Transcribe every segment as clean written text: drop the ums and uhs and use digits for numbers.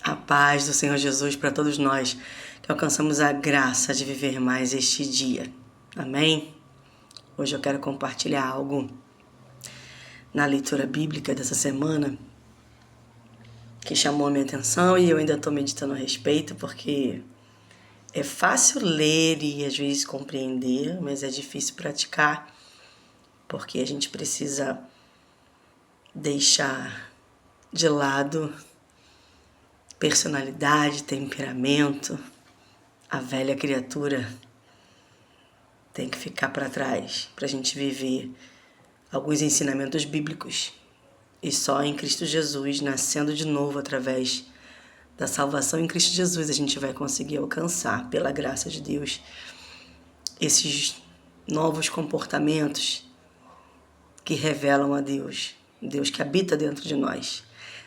A paz do Senhor Jesus para todos nós que alcançamos a graça de viver mais este dia. Amém? Hoje eu quero compartilhar algo na leitura bíblica dessa semana que chamou a minha atenção e eu ainda estou meditando a respeito porque é fácil ler e às vezes compreender, mas é difícil praticar porque a gente precisa deixar de lado personalidade, temperamento. A velha criatura tem que ficar para trás para a gente viver alguns ensinamentos bíblicos. E só em Cristo Jesus, nascendo de novo através da salvação em Cristo Jesus, a gente vai conseguir alcançar, pela graça de Deus, esses novos comportamentos que revelam a Deus, Deus que habita dentro de nós.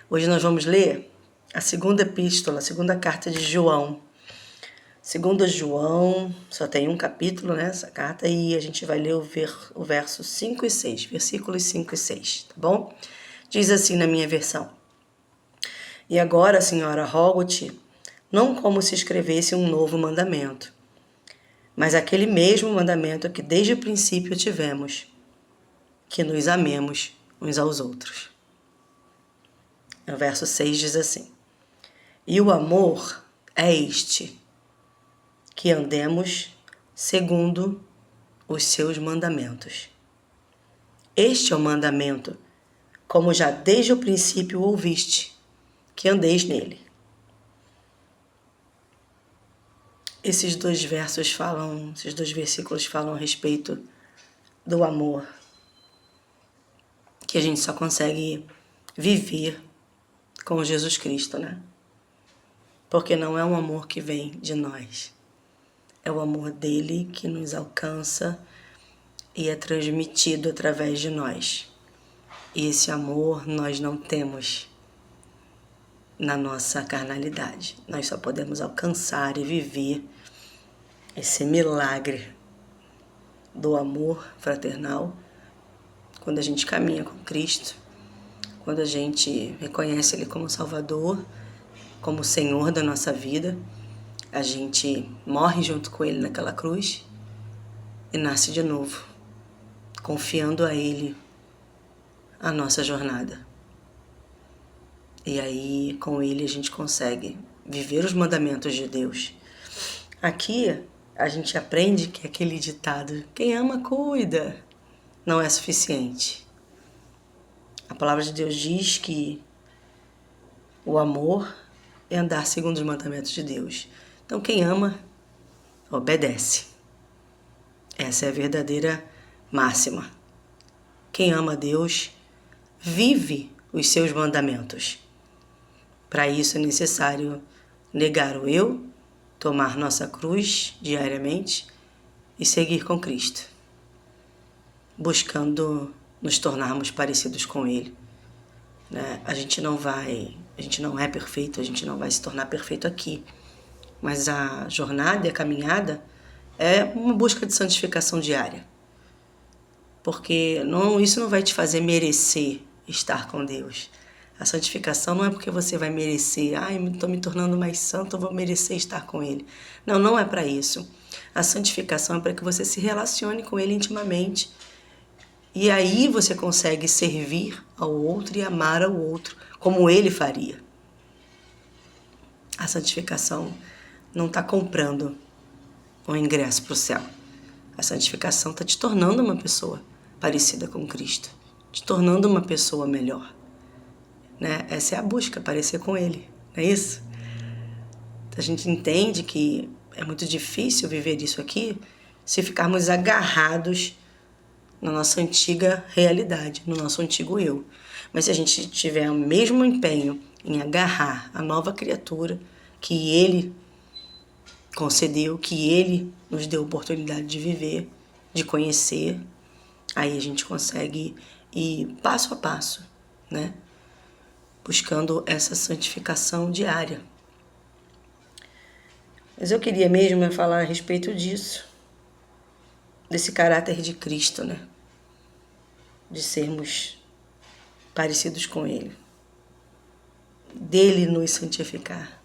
Hoje nós vamos ler a segunda epístola, a segunda carta de João. Segundo João, só tem um capítulo nessa carta e a gente vai ler o verso 5 e 6, versículos 5 e 6, tá bom? Diz assim na minha versão: E agora, Senhora, rogo-te, não como se escrevesse um novo mandamento, mas aquele mesmo mandamento que desde o princípio tivemos, que nos amemos uns aos outros. O verso 6 diz assim: E o amor é este, que andemos segundo os seus mandamentos. Este é o mandamento, como já desde o princípio ouviste, que andeis nele. Esses dois versículos falam a respeito do amor, que a gente só consegue viver com Jesus Cristo, né? Porque não é um amor que vem de nós. É o amor dele que nos alcança e é transmitido através de nós. E esse amor nós não temos na nossa carnalidade. Nós só podemos alcançar e viver esse milagre do amor fraternal quando a gente caminha com Cristo, quando a gente reconhece Ele como Salvador, como Senhor da nossa vida. A gente morre junto com Ele naquela cruz e nasce de novo, confiando a Ele a nossa jornada. E aí, com Ele, a gente consegue viver os mandamentos de Deus. Aqui, a gente aprende que aquele ditado, quem ama, cuida, não é suficiente. A palavra de Deus diz que o amor é andar segundo os mandamentos de Deus. Então, quem ama, obedece. Essa é a verdadeira máxima. Quem ama a Deus, vive os seus mandamentos. Para isso é necessário negar o eu, tomar nossa cruz diariamente e seguir com Cristo, buscando nos tornarmos parecidos com Ele. A gente não é perfeito, a gente não vai se tornar perfeito aqui, mas a jornada e a caminhada é uma busca de santificação diária, porque isso não vai te fazer merecer estar com Deus. A santificação não é porque você vai merecer, estou me tornando mais santo, eu vou merecer estar com Ele. Não, não é para isso. A santificação é para que você se relacione com Ele intimamente. E aí você consegue servir ao outro e amar ao outro, como Ele faria. A santificação não está comprando o ingresso para o céu. A santificação está te tornando uma pessoa parecida com Cristo, te tornando uma pessoa melhor. Essa é a busca, parecer com Ele, não é isso? A gente entende que é muito difícil viver isso aqui se ficarmos agarrados na nossa antiga realidade, no nosso antigo eu. Mas se a gente tiver o mesmo empenho em agarrar a nova criatura que Ele concedeu, que Ele nos deu a oportunidade de viver, de conhecer, aí a gente consegue ir passo a passo, buscando essa santificação diária. Mas eu queria mesmo falar a respeito disso, desse caráter de Cristo, de sermos parecidos com Ele. dele nos santificar,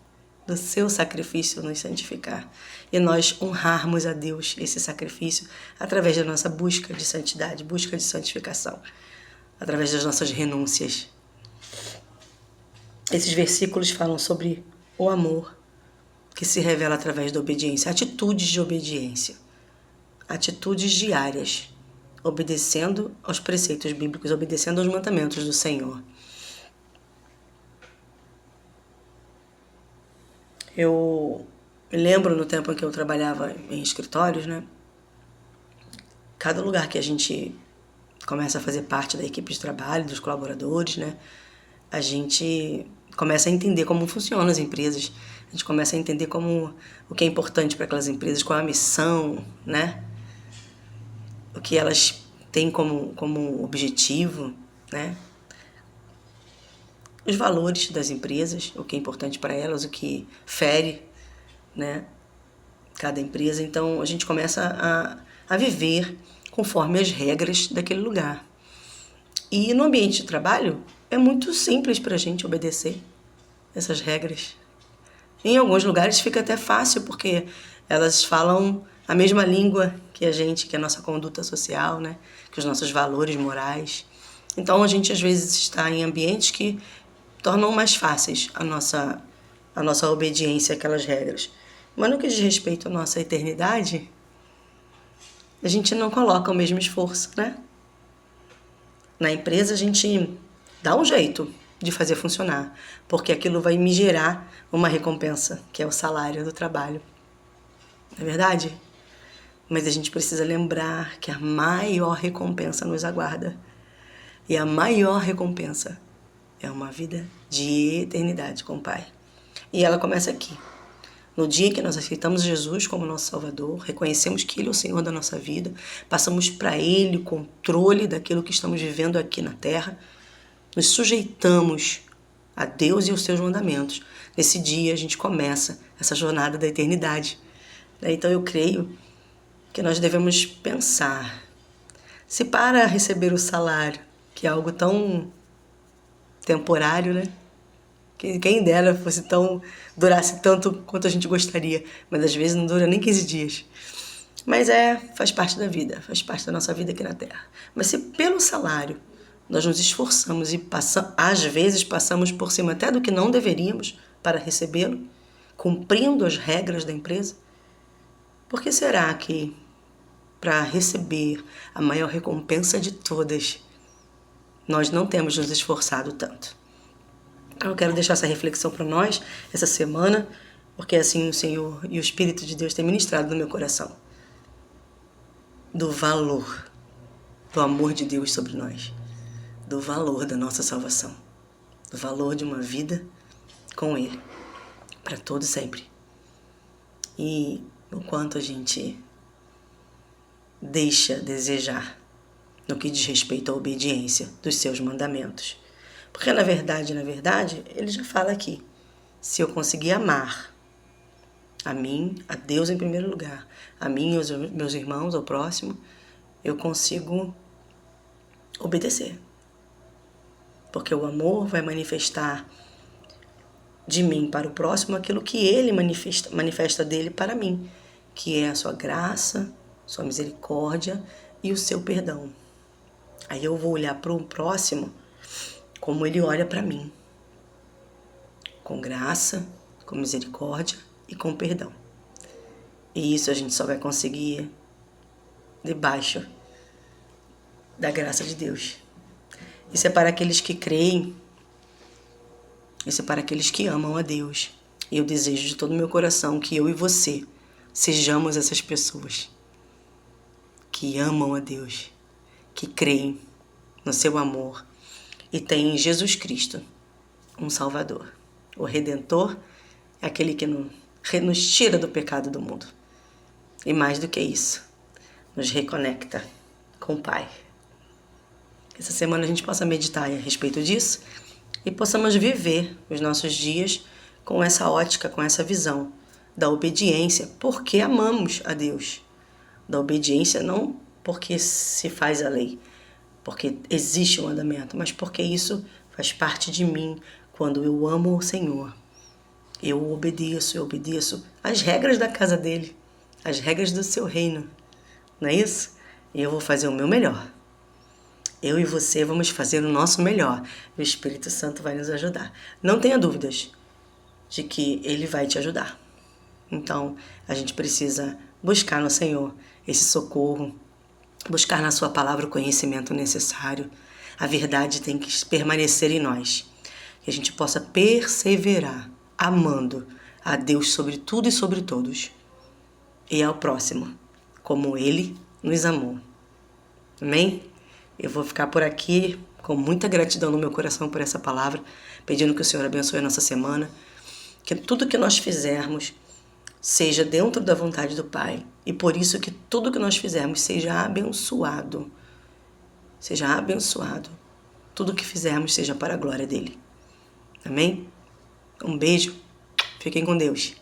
do seu sacrifício nos santificar. E nós honrarmos a Deus esse sacrifício através da nossa busca de santidade, busca de santificação, através das nossas renúncias. Esses versículos falam sobre o amor que se revela através da obediência, atitudes de obediência, atitudes diárias, obedecendo aos preceitos bíblicos, obedecendo aos mandamentos do Senhor. Eu me lembro no tempo em que eu trabalhava em escritórios, né? Cada lugar que a gente começa a fazer parte da equipe de trabalho, dos colaboradores, né? A gente começa a entender como funcionam as empresas, a gente começa a entender o que é importante para aquelas empresas, qual é a missão, né? O que elas têm como objetivo, né? Os valores das empresas, o que é importante para elas, o que fere, né, cada empresa. Então a gente começa a viver conforme as regras daquele lugar. E no ambiente de trabalho é muito simples para a gente obedecer essas regras. Em alguns lugares fica até fácil, porque elas falam a mesma língua que a gente, que é a nossa conduta social, né, que os nossos valores morais. Então a gente às vezes está em ambientes que tornam mais fáceis a nossa obediência àquelas regras. Mas no que diz respeito à nossa eternidade, a gente não coloca o mesmo esforço, né? Na empresa a gente dá um jeito de fazer funcionar, porque aquilo vai me gerar uma recompensa, que é o salário do trabalho. Não é verdade? Mas a gente precisa lembrar que a maior recompensa nos aguarda. E a maior recompensa é uma vida de eternidade com o Pai. E ela começa aqui. No dia que nós aceitamos Jesus como nosso Salvador, reconhecemos que Ele é o Senhor da nossa vida, passamos para Ele o controle daquilo que estamos vivendo aqui na Terra, nos sujeitamos a Deus e aos seus mandamentos. Nesse dia a gente começa essa jornada da eternidade. Então eu creio que nós devemos pensar, se para receber o salário, que é algo tão temporário, né? Quem dera durasse tanto quanto a gente gostaria, mas às vezes não dura nem 15 dias. Mas faz parte da vida, faz parte da nossa vida aqui na Terra. Mas se pelo salário nós nos esforçamos e às vezes passamos por cima até do que não deveríamos para recebê-lo, cumprindo as regras da empresa, por que será que para receber a maior recompensa de todas, nós não temos nos esforçado tanto? Eu quero deixar essa reflexão para nós essa semana, porque assim o Senhor e o Espírito de Deus têm ministrado no meu coração do valor do amor de Deus sobre nós, do valor da nossa salvação, do valor de uma vida com Ele, para todo sempre. E o quanto a gente deixa desejar no que diz respeito à obediência dos seus mandamentos. Porque na verdade, ele já fala aqui, se eu conseguir amar a mim, a Deus em primeiro lugar, a mim e aos meus irmãos, ao próximo, eu consigo obedecer. Porque o amor vai manifestar de mim para o próximo aquilo que ele manifesta dele para mim, que é a sua graça, sua misericórdia e o seu perdão. Aí eu vou olhar para o próximo como ele olha para mim, com graça, com misericórdia e com perdão. E isso a gente só vai conseguir debaixo da graça de Deus. Isso é para aqueles que creem, isso é para aqueles que amam a Deus. E eu desejo de todo o meu coração que eu e você sejamos essas pessoas que amam a Deus, que creem no seu amor e têm em Jesus Cristo um Salvador. O Redentor é aquele que nos tira do pecado do mundo. E mais do que isso, nos reconecta com o Pai. Essa semana a gente possa meditar a respeito disso e possamos viver os nossos dias com essa ótica, com essa visão da obediência, porque amamos a Deus. Da obediência não porque se faz a lei, porque existe um mandamento, mas porque isso faz parte de mim Quando eu amo o Senhor, eu obedeço às regras da casa dele, às regras do seu reino, não é isso? E eu vou fazer o meu melhor. Eu e você vamos fazer o nosso melhor. O Espírito Santo vai nos ajudar. Não tenha dúvidas de que ele vai te ajudar. Então, a gente precisa buscar no Senhor esse socorro, buscar na sua palavra o conhecimento necessário. A verdade tem que permanecer em nós. Que a gente possa perseverar, amando a Deus sobre tudo e sobre todos. E ao próximo, como Ele nos amou. Amém? Eu vou ficar por aqui com muita gratidão no meu coração por essa palavra, pedindo que o Senhor abençoe a nossa semana, que tudo que nós fizermos seja dentro da vontade do Pai, e por isso que tudo que nós fizermos seja abençoado. Seja abençoado. Tudo que fizermos seja para a glória dele. Amém? Um beijo. Fiquem com Deus.